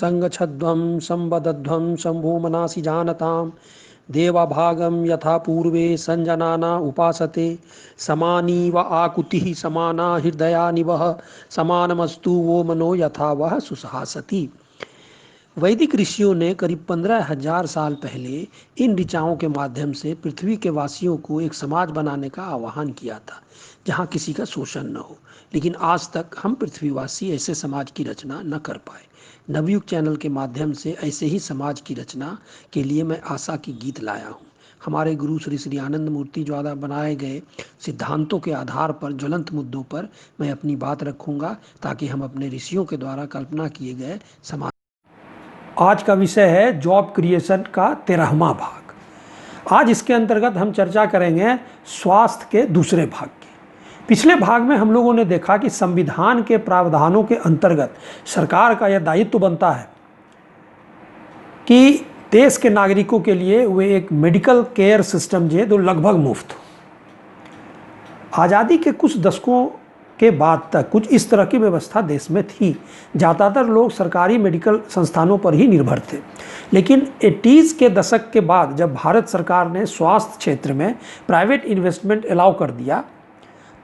संगच्छध्वं संवदध्वं शंभो मनासि जानतां देवाभागं यथा पूर्वे संजनाना उपासते समानी व आकुतिः समाना हृदयानिवः समानमस्तु वो मनो यथा वह सुसहासति। वैदिक ऋषियों ने करीब 15,000 साल पहले इन ऋचाओं के माध्यम से पृथ्वी के वासियों को एक समाज बनाने का आह्वान किया था जहाँ किसी का शोषण न हो। लेकिन आज तक हम पृथ्वीवासी ऐसे समाज की रचना न कर पाए। नवयुग चैनल के माध्यम से ऐसे ही समाज की रचना के लिए मैं आशा की गीत लाया हूँ। हमारे गुरु श्री श्री आनंद मूर्ति द्वारा बनाए गए सिद्धांतों के आधार पर ज्वलंत मुद्दों पर मैं अपनी बात रखूंगा ताकि हम अपने ऋषियों के द्वारा कल्पना किए गए समाज। आज का विषय है जॉब क्रिएशन का 13वां भाग। आज इसके अंतर्गत हम चर्चा करेंगे स्वास्थ्य के दूसरे भाग की। पिछले भाग में हम लोगों ने देखा कि संविधान के प्रावधानों के अंतर्गत सरकार का यह दायित्व बनता है कि देश के नागरिकों के लिए वे एक मेडिकल केयर सिस्टम जो लगभग मुफ्त हो। आज़ादी के कुछ दशकों के बाद तक कुछ इस तरह की व्यवस्था देश में थी। ज़्यादातर लोग सरकारी मेडिकल संस्थानों पर ही निर्भर थे। लेकिन 80s के दशक के बाद जब भारत सरकार ने स्वास्थ्य क्षेत्र में प्राइवेट इन्वेस्टमेंट अलाउ कर दिया,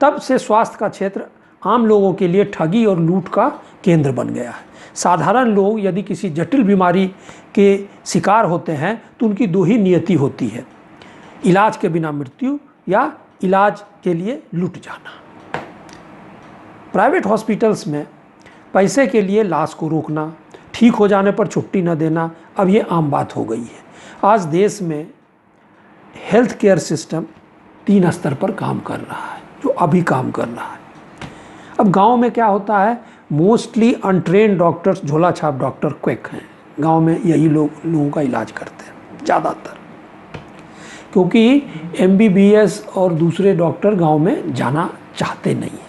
तब से स्वास्थ्य का क्षेत्र आम लोगों के लिए ठगी और लूट का केंद्र बन गया है। साधारण लोग यदि किसी जटिल बीमारी के शिकार होते हैं तो उनकी दो ही नियति होती है, इलाज के बिना मृत्यु या इलाज के लिए लूट जाना। प्राइवेट हॉस्पिटल्स में पैसे के लिए लाश को रोकना, ठीक हो जाने पर छुट्टी न देना अब ये आम बात हो गई है। आज देश में हेल्थ केयर सिस्टम 3 स्तर पर काम कर रहा है, जो अभी काम कर रहा है। अब गांव में क्या होता है, मोस्टली अनट्रेन्ड डॉक्टर्स, झोला छाप डॉक्टर क्विक हैं। गांव में यही लोगों का इलाज करते हैं ज़्यादातर, क्योंकि MBBS और दूसरे डॉक्टर गांव में जाना चाहते नहीं हैं।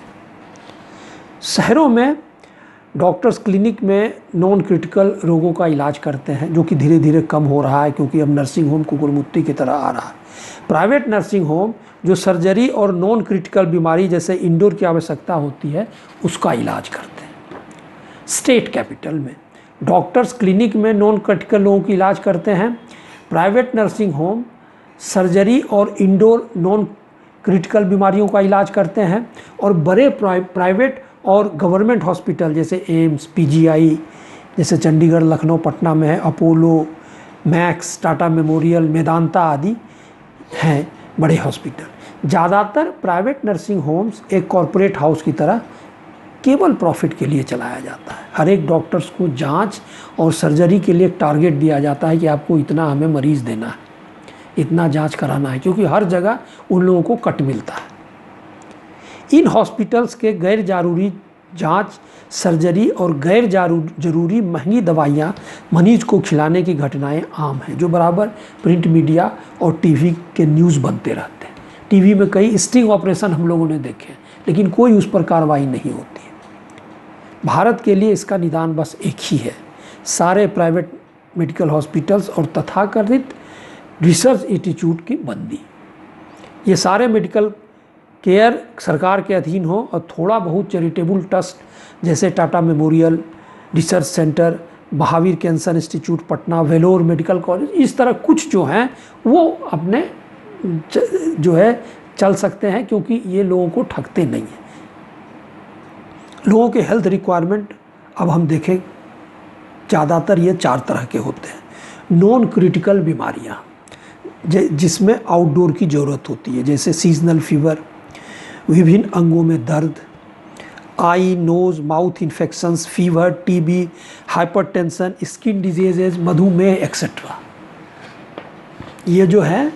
शहरों में डॉक्टर्स क्लिनिक में नॉन क्रिटिकल रोगों का इलाज करते हैं, जो कि धीरे धीरे कम हो रहा है क्योंकि अब नर्सिंग होम कुकुरमुत्ती की तरह आ रहा है। प्राइवेट नर्सिंग होम जो सर्जरी और नॉन क्रिटिकल बीमारी जैसे इंडोर की आवश्यकता होती है उसका इलाज करते हैं। स्टेट कैपिटल में डॉक्टर्स क्लिनिक में नॉन क्रिटिकल लोगों की इलाज करते हैं। प्राइवेट नर्सिंग होम सर्जरी और इंडोर नॉन क्रिटिकल बीमारियों का इलाज करते हैं। और बड़े प्राइवेट और गवर्नमेंट हॉस्पिटल जैसे एम्स, PGI जैसे चंडीगढ़, लखनऊ, पटना में है, Apollo, max, Tata memorial, Medanta आदि हैं बड़े हॉस्पिटल। ज़्यादातर प्राइवेट नर्सिंग होम्स एक कॉरपोरेट हाउस की तरह केवल प्रॉफिट के लिए चलाया जाता है। हर एक डॉक्टर्स को जांच और सर्जरी के लिए एक टारगेट दिया जाता है कि आपको इतना हमें मरीज़ देना है, इतना जांच कराना है, क्योंकि हर जगह उन लोगों को कट मिलता है। इन हॉस्पिटल्स के गैर ज़रूरी जांच, सर्जरी और गैर जरूरी महंगी दवाइयाँ मरीज को खिलाने की घटनाएं आम हैं, जो बराबर प्रिंट मीडिया और टीवी के न्यूज़ बनते रहते हैं। टीवी में कई स्टिंग ऑपरेशन हम लोगों ने देखे, लेकिन कोई उस पर कार्रवाई नहीं होती है। भारत के लिए इसका निदान बस एक ही है, सारे प्राइवेट मेडिकल हॉस्पिटल्स और तथाकथित रिसर्च इंस्टीट्यूट की बंदी। ये सारे मेडिकल केयर सरकार के अधीन हो और थोड़ा बहुत चैरिटेबल ट्रस्ट जैसे Tata memorial research centre, Mahavir cancer institute Patna, Vellore medical college, इस तरह कुछ जो हैं वो अपने जो है चल सकते हैं, क्योंकि ये लोगों को ठगते नहीं हैं। लोगों के हेल्थ रिक्वायरमेंट अब हम देखें ज़्यादातर ये 4 तरह के होते हैं। नॉन क्रिटिकल बीमारियाँ जिसमें आउटडोर की ज़रूरत होती है, जैसे सीजनल फीवर, विभिन्न अंगों में दर्द, eye, nose, mouth infections, fever, TB, hypertension, skin diseases, मधुमेह एक्सेट्रा। ये जो है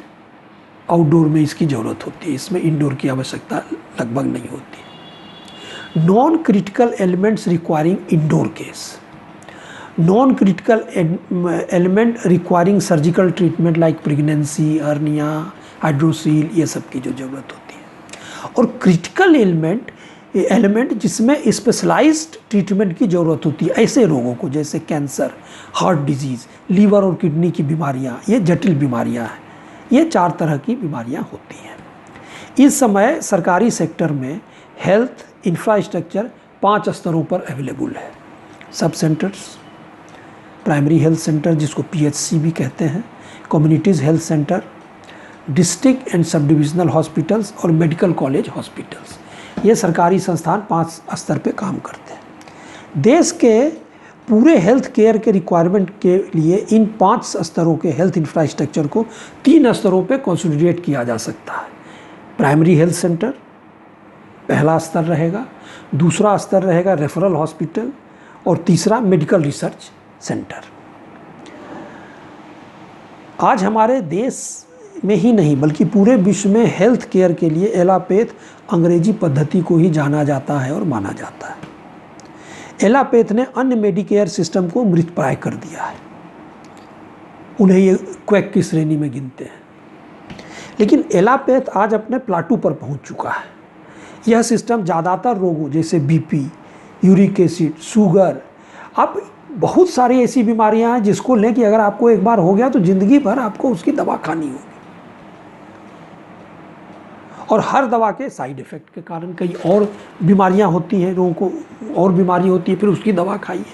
आउटडोर में इसकी ज़रूरत होती है, इसमें इंडोर की आवश्यकता लगभग नहीं होती। Non critical elements requiring indoor case, non critical element requiring surgical treatment like pregnancy, hernia, hydrocele, ये सब की जो ज़रूरत होती है। और क्रिटिकल एलिमेंट जिसमें स्पेशलाइज्ड ट्रीटमेंट की ज़रूरत होती है, ऐसे रोगों को जैसे कैंसर, हार्ट डिजीज़, लीवर और किडनी की बीमारियां, ये जटिल बीमारियां हैं। ये 4 तरह की बीमारियां होती हैं। इस समय सरकारी सेक्टर में हेल्थ इंफ्रास्ट्रक्चर 5 स्तरों पर अवेलेबल है। सब सेंटर्स, प्राइमरी हेल्थ सेंटर जिसको PHC भी कहते हैं, communities health centre, district and sub divisional hospitals और मेडिकल कॉलेज हॉस्पिटल्स, ये सरकारी संस्थान 5 स्तर पे काम करते हैं। देश के पूरे हेल्थ केयर के रिक्वायरमेंट के लिए इन 5 स्तरों के हेल्थ इंफ्रास्ट्रक्चर को 3 स्तरों पे कंसोलिडेट किया जा सकता है। प्राइमरी हेल्थ सेंटर पहला स्तर रहेगा, दूसरा स्तर रहेगा रेफरल हॉस्पिटल और तीसरा मेडिकल रिसर्च सेंटर। आज हमारे देश में ही नहीं बल्कि पूरे विश्व में हेल्थ केयर के लिए एलोपैथ अंग्रेजी पद्धति को ही जाना जाता है और माना जाता है। एलोपैथ ने अन्य मेडिकेयर सिस्टम को मृतप्राय कर दिया है, उन्हें ये क्वैक की श्रेणी में गिनते हैं। लेकिन एलोपैथ आज अपने प्लाटू पर पहुंच चुका है। यह सिस्टम ज़्यादातर रोगों जैसे BP, यूरिक एसिड, शुगर, अब बहुत सारी ऐसी बीमारियां हैं जिसको लें अगर आपको एक बार हो गया तो ज़िंदगी भर आपको उसकी दवा खानी होगी, और हर दवा के साइड इफ़ेक्ट के कारण कई और बीमारियां होती हैं, लोगों को और बीमारी होती है, फिर उसकी दवा खाइए,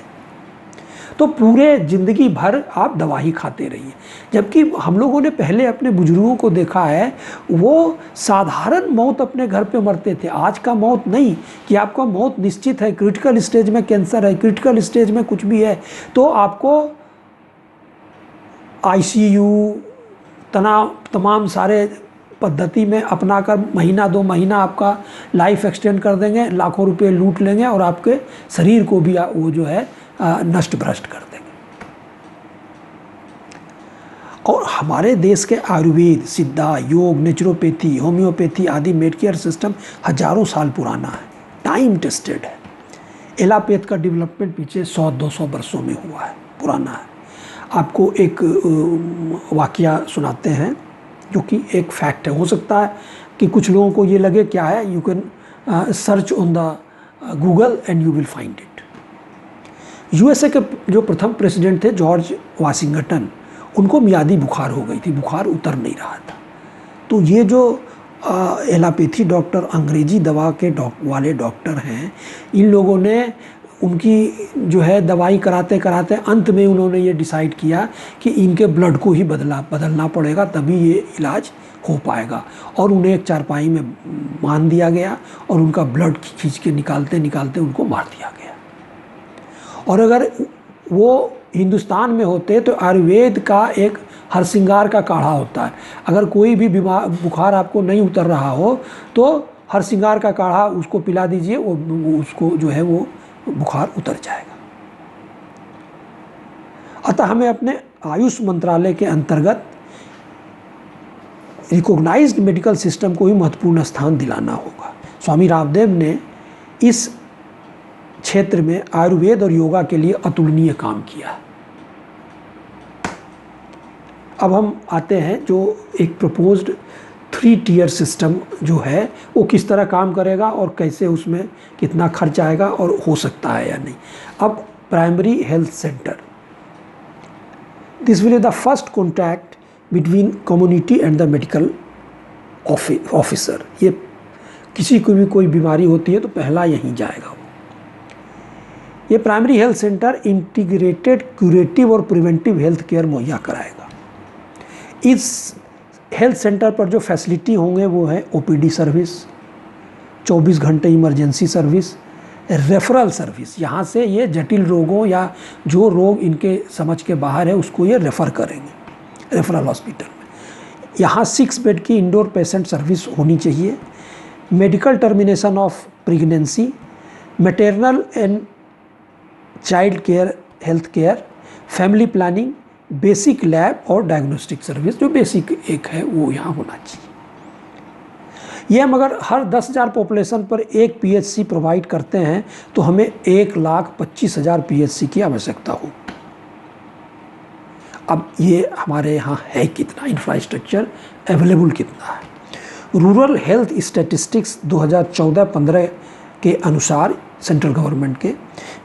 तो पूरे ज़िंदगी भर आप दवा ही खाते रहिए। जबकि हम लोगों ने पहले अपने बुजुर्गों को देखा है, वो साधारण मौत अपने घर पे मरते थे। आज का मौत नहीं कि आपका मौत निश्चित है, क्रिटिकल स्टेज में कैंसर है, क्रिटिकल स्टेज में कुछ भी है तो आपको ICU तमाम सारे पद्धति में अपना कर महीना 2 महीना आपका लाइफ एक्सटेंड कर देंगे, लाखों रुपए लूट लेंगे और आपके शरीर को भी वो जो है नष्ट भ्रष्ट कर देंगे। और हमारे देश के आयुर्वेद, सिद्धा, योग, नेचुरोपैथी, होम्योपैथी आदि मेडिकेयर सिस्टम हजारों साल पुराना है, टाइम टेस्टेड है। एलोपैथ का डेवलपमेंट पीछे 100-200 वर्षों में हुआ है, पुराना है। आपको एक वाकया सुनाते हैं जो कि एक फैक्ट है। हो सकता है कि कुछ लोगों को ये लगे क्या है, you can search on the Google and you will find it. USA के जो प्रथम प्रेसिडेंट थे जॉर्ज वाशिंगटन, उनको मियादी बुखार हो गई थी, बुखार उतर नहीं रहा था। तो ये जो एलोपैथी डॉक्टर, अंग्रेजी दवा के वाले डॉक्टर हैं, इन लोगों ने उनकी जो है दवाई कराते कराते अंत में उन्होंने ये डिसाइड किया कि इनके ब्लड को ही बदलना पड़ेगा, तभी ये इलाज हो पाएगा। और उन्हें एक चारपाई में बांध दिया गया और उनका ब्लड खींच के निकालते निकालते उनको मार दिया गया। और अगर वो हिंदुस्तान में होते तो आयुर्वेद का एक हरसिंगार का काढ़ा होता है, अगर कोई भी बुखार आपको नहीं उतर रहा हो तो हरसिंगार का काढ़ा उसको पिला दीजिए, वो उसको जो है वो बुखार उतर जाएगा। अतः हमें अपने आयुष मंत्रालय के अंतर्गत रिकॉग्नाइज्ड मेडिकल सिस्टम को ही महत्वपूर्ण स्थान दिलाना होगा। स्वामी रामदेव ने इस क्षेत्र में आयुर्वेद और योगा के लिए अतुलनीय काम किया। अब हम आते हैं जो एक प्रपोज्ड 3 टियर सिस्टम जो है वो किस तरह काम करेगा और कैसे उसमें कितना खर्च आएगा और हो सकता है या नहीं। अब primary health centre, this will be the first contact between community and the medical officer. ये किसी को भी कोई बीमारी होती है तो पहला यहीं जाएगा। ये primary health centre integrated curative और प्रिवेंटिव हेल्थ केयर मुहैया कराएगा। इस हेल्थ सेंटर पर जो फैसिलिटी होंगे वो है OPD सर्विस, 24 घंटे इमरजेंसी सर्विस, रेफरल सर्विस। यहाँ से ये जटिल रोगों या जो रोग इनके समझ के बाहर है उसको ये रेफ़र करेंगे रेफरल हॉस्पिटल में। यहाँ 6 बेड की इंडोर पेशेंट सर्विस होनी चाहिए। Medical termination of pregnancy, maternal and child care, health care, family planning, basic lab और डायग्नोस्टिक सर्विस, जो बेसिक एक है वो यहाँ होना चाहिए। ये हम अगर हर 10,000 पॉपुलेशन पर एक PHC प्रोवाइड करते हैं तो हमें 1,25,000 PHC की आवश्यकता हो। अब ये हमारे यहाँ है कितना, इंफ्रास्ट्रक्चर अवेलेबल कितना है। रूरल हेल्थ स्टैटिस्टिक्स 2014-15 के अनुसार सेंट्रल गवर्नमेंट के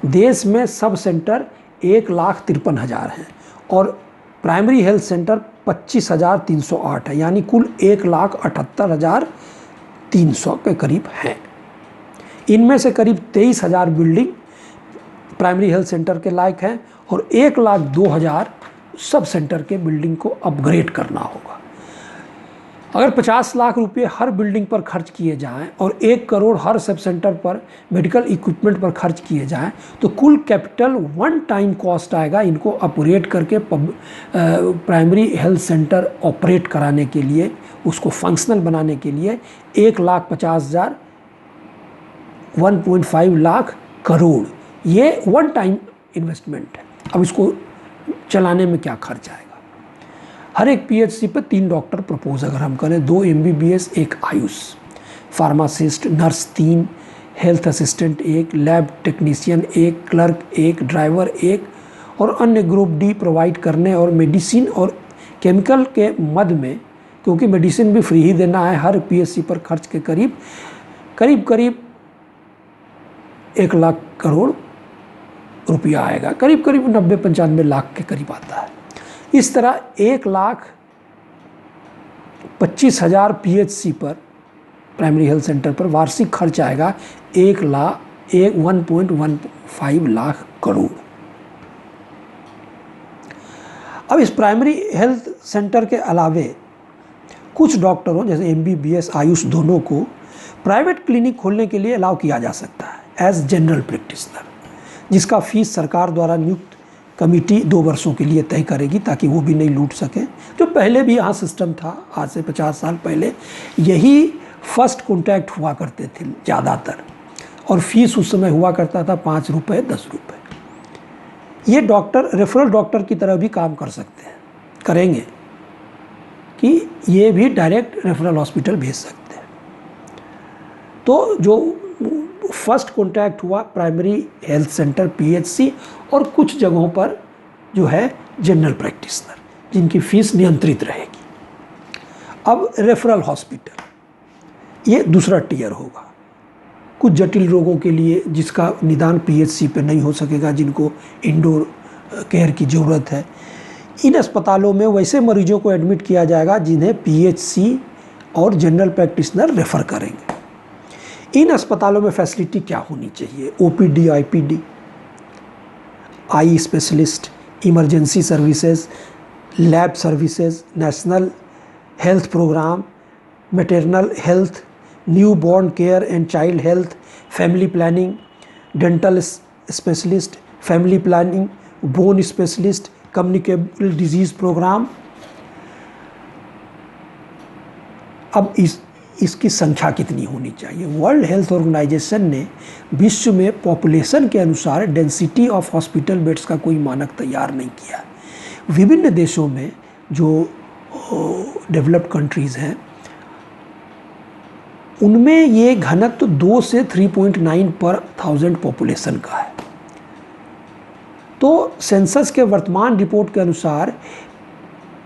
देश में सब सेंटर 1,53,000 हैं और प्राइमरी हेल्थ सेंटर 25,308 है, यानी कुल 1,78,300 के करीब हैं। इनमें से करीब 23,000 बिल्डिंग प्राइमरी हेल्थ सेंटर के लायक हैं और 1,02,000 सब सेंटर के बिल्डिंग को अपग्रेड करना होगा। अगर 50 लाख रुपए हर बिल्डिंग पर खर्च किए जाएं और 1 करोड़ हर सब सेंटर पर मेडिकल इक्विपमेंट पर खर्च किए जाएं तो कुल कैपिटल वन टाइम कॉस्ट आएगा इनको ऑपरेट करके प्राइमरी हेल्थ सेंटर ऑपरेट कराने के लिए, उसको फंक्शनल बनाने के लिए 1,50,000 1.5 लाख करोड़, ये वन टाइम इन्वेस्टमेंट है। अब इसको चलाने में क्या खर्च आएगा? हर एक पीएचसी पे 3 डॉक्टर प्रपोज अगर हम करें, 2 MBBS, 1 Ayush, pharmacist, nurse 3, health assistant 1, lab technician 1, clerk 1, driver 1 और अन्य ग्रुप डी प्रोवाइड करने और मेडिसिन और केमिकल के मद में, क्योंकि मेडिसिन भी फ्री ही देना है, हर पीएचसी पर खर्च के करीब 1 लाख करोड़ रुपया आएगा, करीब 90-95 लाख के करीब आता है। इस तरह 1,25,000 पीएचसी पर, प्राइमरी हेल्थ सेंटर पर वार्षिक खर्च आएगा 1.15 लाख करोड़। अब इस प्राइमरी हेल्थ सेंटर के अलावे कुछ डॉक्टरों जैसे एमबीबीएस, आयुष दोनों को प्राइवेट क्लिनिक खोलने के लिए अलाउ किया जा सकता है एज जनरल प्रैक्टिशनर, जिसका फीस सरकार द्वारा नियुक्त कमेटी 2 वर्षों के लिए तय करेगी ताकि वो भी नहीं लूट सके। जो पहले भी यहाँ सिस्टम था, आज से 50 साल पहले यही फर्स्ट कॉन्टैक्ट हुआ करते थे ज़्यादातर, और फीस उस समय हुआ करता था 5 रुपये 10 रुपये। ये डॉक्टर रेफरल डॉक्टर की तरह भी काम कर सकते हैं, करेंगे कि ये भी डायरेक्ट रेफरल हॉस्पिटल भेज सकते हैं। तो जो फर्स्ट कॉन्टैक्ट हुआ प्राइमरी हेल्थ सेंटर पीएचसी और कुछ जगहों पर जो है जनरल प्रैक्टिशनर, जिनकी फीस नियंत्रित रहेगी। अब रेफरल हॉस्पिटल, ये दूसरा टियर होगा। कुछ जटिल रोगों के लिए जिसका निदान पीएचसी पे नहीं हो सकेगा, जिनको इंडोर केयर की ज़रूरत है, इन अस्पतालों में वैसे मरीजों को एडमिट किया जाएगा जिन्हें पीएचसी और जनरल प्रैक्टिशनर रेफ़र करेंगे। इन अस्पतालों में फैसिलिटी क्या होनी चाहिए? OPD, IPD, eye specialist, emergency services, lab services, national health programme, maternal health, new born care and child health, family planning, dental specialist, family planning, bone specialist, communicable disease programme. अब इसकी संख्या कितनी होनी चाहिए? World health organisation ने विश्व में population के अनुसार डेंसिटी ऑफ हॉस्पिटल बेड्स का कोई मानक तैयार नहीं किया। विभिन्न देशों में जो डेवलप्ड कंट्रीज़ हैं उनमें ये घनत्व 2 से 3.9 पर 1000 पॉपुलेशन का है। तो सेंसस के वर्तमान रिपोर्ट के अनुसार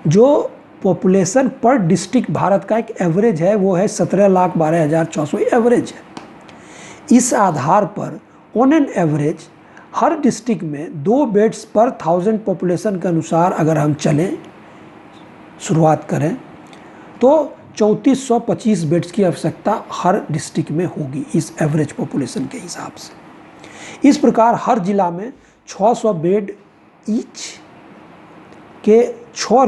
जो पॉपुलेशन पर डिस्ट्रिक्ट भारत का एक एवरेज है वो है 17,12,400 एवरेज है। इस आधार पर on an average her district में 2 बेड्स पर 1000 पॉपुलेशन के अनुसार अगर हम चलें, शुरुआत करें, तो 3425 बेड्स की आवश्यकता हर डिस्ट्रिक्ट में होगी इस एवरेज पॉपुलेशन के हिसाब से। इस प्रकार हर जिला में 600 बेड ईच के 6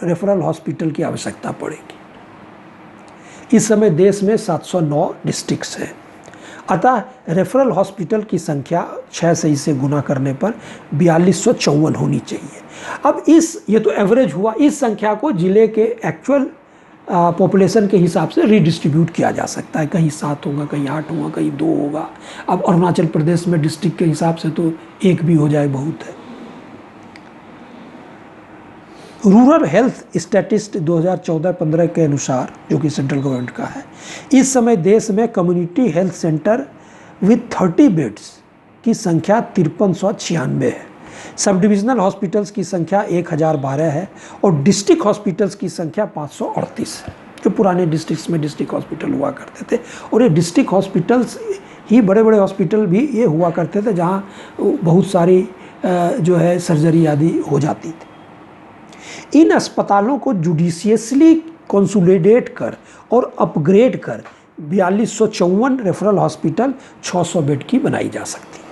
रेफरल हॉस्पिटल की आवश्यकता पड़ेगी। इस समय देश में 709 डिस्ट्रिक्ट्स हैं, अतः रेफरल हॉस्पिटल की संख्या 6 से इसे गुना करने पर 4254 होनी चाहिए। अब ये तो एवरेज हुआ, इस संख्या को जिले के एक्चुअल पॉपुलेशन के हिसाब से रीडिस्ट्रीब्यूट किया जा सकता है। कहीं 7 होगा, कहीं 8 होगा, कहीं 2 होगा। अब अरुणाचल प्रदेश में डिस्ट्रिक्ट के हिसाब से तो 1 भी हो जाए बहुत है। रूरल हेल्थ स्टैटिस्ट 2014-15 के अनुसार, जो कि सेंट्रल गवर्नमेंट का है, इस समय देश में community health centre with 30 beds की संख्या 5396 है। सब डिविजनल हॉस्पिटल्स की संख्या 1012 है और डिस्ट्रिक्ट हॉस्पिटल्स की संख्या 538 है। जो पुराने डिस्ट्रिक्ट्स में डिस्ट्रिक्ट हॉस्पिटल हुआ करते थे, और ये डिस्ट्रिक्ट हॉस्पिटल्स ही बड़े बड़े हॉस्पिटल भी ये हुआ करते थे जहाँ बहुत सारी जो है सर्जरी आदि हो जाती थी। इन अस्पतालों को जुडिशियसली कंसोलिडेट कर और अपग्रेड कर 4254 रेफरल हॉस्पिटल 600 बेड की बनाई जा सकती है।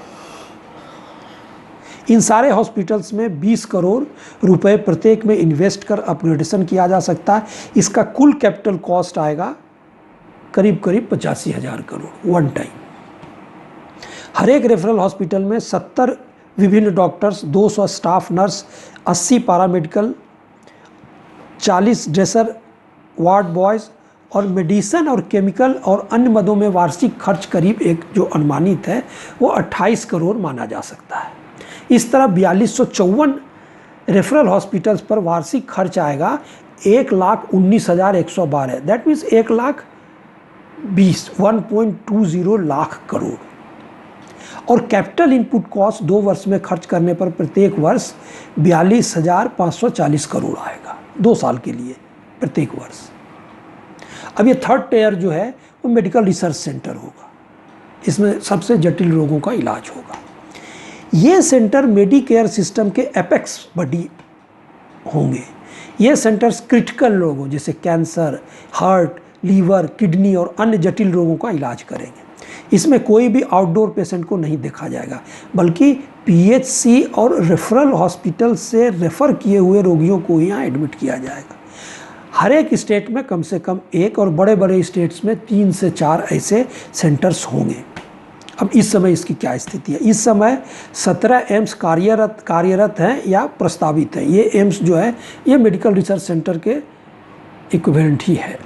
इन सारे हॉस्पिटल्स में 20 करोड़ रुपए प्रत्येक में इन्वेस्ट कर अपग्रेडेशन किया जा सकता है। इसका कुल कैपिटल कॉस्ट आएगा करीब 85,000 करोड़ वन टाइम। हर एक रेफरल हॉस्पिटल में 70 विभिन्न doctors, 200 staff nurse, 80 paramedical, 40 dresser, ward boys और मेडिसिन और केमिकल और अन्य मदों में वार्षिक खर्च करीब एक जो अनुमानित है वो 28 करोड़ माना जा सकता है। इस तरह 4254 रेफरल हॉस्पिटल्स पर वार्षिक खर्च आएगा 1,19,112, दैट मीन्स 1,20,1.20 लाख करोड़। और कैपिटल इनपुट कॉस्ट 2 वर्ष में खर्च करने पर प्रत्येक वर्ष 42,540 करोड़ आएगा 2 साल के लिए प्रत्येक वर्ष। अब ये थर्ड टेयर जो है वो मेडिकल रिसर्च सेंटर होगा, इसमें सबसे जटिल रोगों का इलाज होगा। ये सेंटर मेडिकेयर सिस्टम के एपेक्स बॉडी होंगे। ये सेंटर्स क्रिटिकल रोगों जैसे कैंसर, हार्ट, लीवर, किडनी और अन्य जटिल रोगों का इलाज करेंगे। इसमें कोई भी आउटडोर पेशेंट को नहीं देखा जाएगा, बल्कि पीएचसी और रेफरल हॉस्पिटल से रेफ़र किए हुए रोगियों को यहाँ एडमिट किया जाएगा। हर एक स्टेट में कम से कम एक और बड़े बड़े स्टेट्स में 3 से 4 ऐसे सेंटर्स होंगे। अब इस समय इसकी क्या स्थिति है? इस समय 17 एम्स कार्यरत हैं या प्रस्तावित हैं। ये एम्स जो है ये मेडिकल रिसर्च सेंटर के इक्विवेलेंट ही है।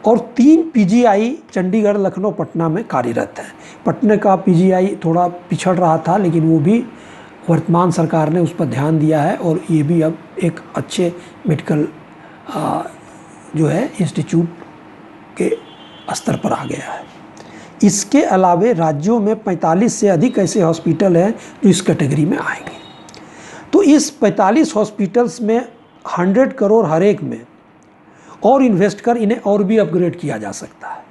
और 3 पीजीआई चंडीगढ़, लखनऊ, पटना में कार्यरत है। पटना का पीजीआई थोड़ा पिछड़ रहा था, लेकिन वो भी वर्तमान सरकार ने उस पर ध्यान दिया है और ये भी अब एक अच्छे मेडिकल जो है इंस्टीट्यूट के स्तर पर आ गया है। इसके अलावे राज्यों में 45 से अधिक ऐसे हॉस्पिटल हैं जो इस कैटेगरी में आएंगे। तो इस 45 हॉस्पिटल्स में 100 करोड़ हर एक में और इन्वेस्ट कर इन्हें और भी अपग्रेड किया जा सकता है।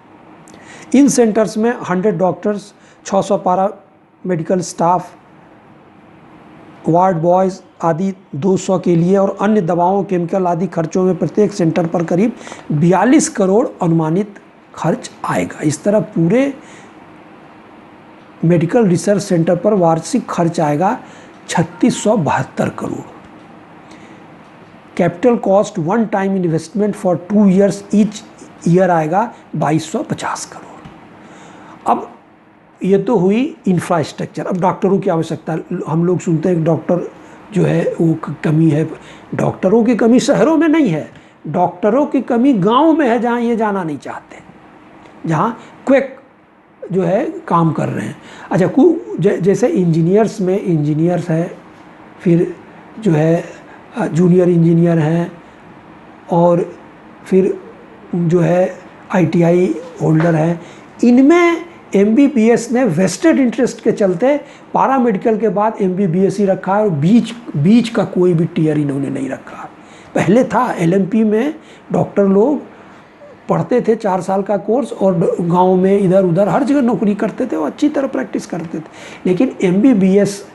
इन सेंटर्स में 100 doctors, 600 para medical staff, ward boys आदि 200 के लिए और अन्य दवाओं, केमिकल आदि खर्चों में प्रत्येक सेंटर पर करीब 42 करोड़ अनुमानित खर्च आएगा। इस तरह पूरे मेडिकल रिसर्च सेंटर पर वार्षिक खर्च आएगा 3672 crore. Capital cost one time investment for 2 years each year आएगा 2250 करोड़। अब ये तो हुई इंफ्रास्ट्रक्चर। अब डॉक्टरों की आवश्यकता, हम लोग सुनते हैं कि डॉक्टर जो है वो कमी है। डॉक्टरों की कमी शहरों में नहीं है, डॉक्टरों की कमी गांव में है, जहां ये जाना नहीं चाहते, जहां क्विक जो है काम कर रहे हैं। अच्छा, जैसे इंजीनियर्स में इंजीनियर्स है, फिर जो है जूनियर इंजीनियर हैं, और फिर जो है आईटीआई होल्डर हैं। इनमें एमबीबीएस ने वेस्टेड इंटरेस्ट के चलते पैरामेडिकल के बाद एमबीबीएस ही रखा है और बीच का कोई भी टियर इन्होंने नहीं रखा। पहले था एलएमपी में डॉक्टर लोग पढ़ते थे 4 साल का कोर्स और गांव में इधर उधर हर जगह नौकरी करते थे और अच्छी तरह प्रैक्टिस करते थे। लेकिन एमबीबीएस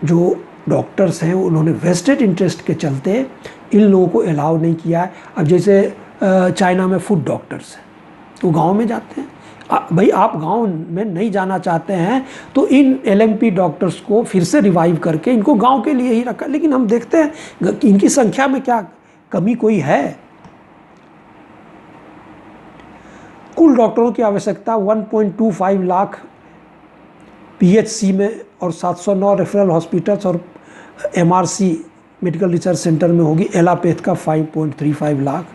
जो डॉक्टर्स हैं उन्होंने वेस्टेड इंटरेस्ट के चलते इन लोगों को अलाउ नहीं किया है। अब जैसे चाइना में फूड डॉक्टर्स हैं, वो गांव में जाते हैं। भाई आप गांव में नहीं जाना चाहते हैं तो इन एलएमपी डॉक्टर्स को फिर से रिवाइव करके इनको गांव के लिए ही रखा। लेकिन हम देखते हैं कि इनकी संख्या में क्या कमी कोई है। कुल डॉक्टरों की आवश्यकता 1.25 लाख पीएचसी में और 709 रेफरल हॉस्पिटल्स और एमआरसी मेडिकल रिसर्च सेंटर में होगी। एलोपैथ का 5.35 लाख,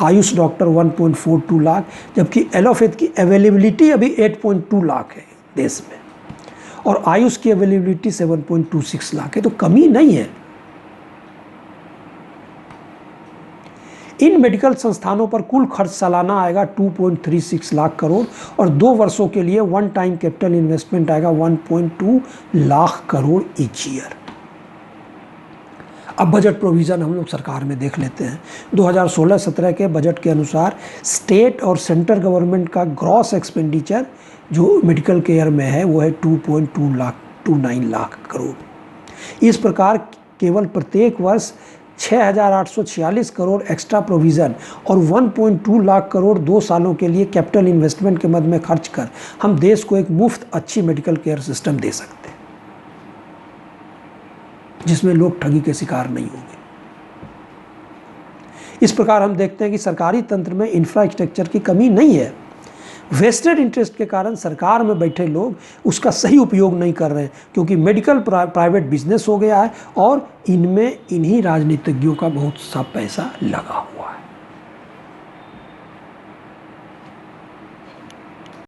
आयुष डॉक्टर 1.42 लाख, जबकि एलोपैथ की अवेलेबिलिटी अभी 8.2 लाख है देश में और आयुष की अवेलेबिलिटी 7.26 लाख है। तो कमी नहीं है। इन मेडिकल संस्थानों पर कुल खर्च सालाना आएगा 2.36 लाख करोड़ और 2 वर्षों के लिए वन टाइम कैपिटल इन्वेस्टमेंट आएगा 1.2 लाख करोड़ ईच ईयर। अब बजट प्रोविज़न हम लोग सरकार में देख लेते हैं। 2016-17 के बजट के अनुसार स्टेट और सेंट्रल गवर्नमेंट का ग्रॉस एक्सपेंडिचर जो मेडिकल केयर में है वो है 2.29 लाख करोड़। इस प्रकार केवल प्रत्येक वर्ष 6,846 करोड़ एक्स्ट्रा प्रोविज़न और 1.2 लाख करोड़ 2 सालों के लिए कैपिटल इन्वेस्टमेंट के मद में खर्च कर हम देश को एक मुफ्त अच्छी मेडिकल केयर सिस्टम दे सकते हैं। जिसमें लोग ठगी के शिकार नहीं होंगे। इस प्रकार हम देखते हैं कि सरकारी तंत्र में इंफ्रास्ट्रक्चर की कमी नहीं है, वेस्टेड इंटरेस्ट के कारण सरकार में बैठे लोग उसका सही उपयोग नहीं कर रहे हैं, क्योंकि मेडिकल प्राइवेट बिजनेस हो गया है और इनमें इन्हीं राजनीतिज्ञों का बहुत सा पैसा लगा हुआ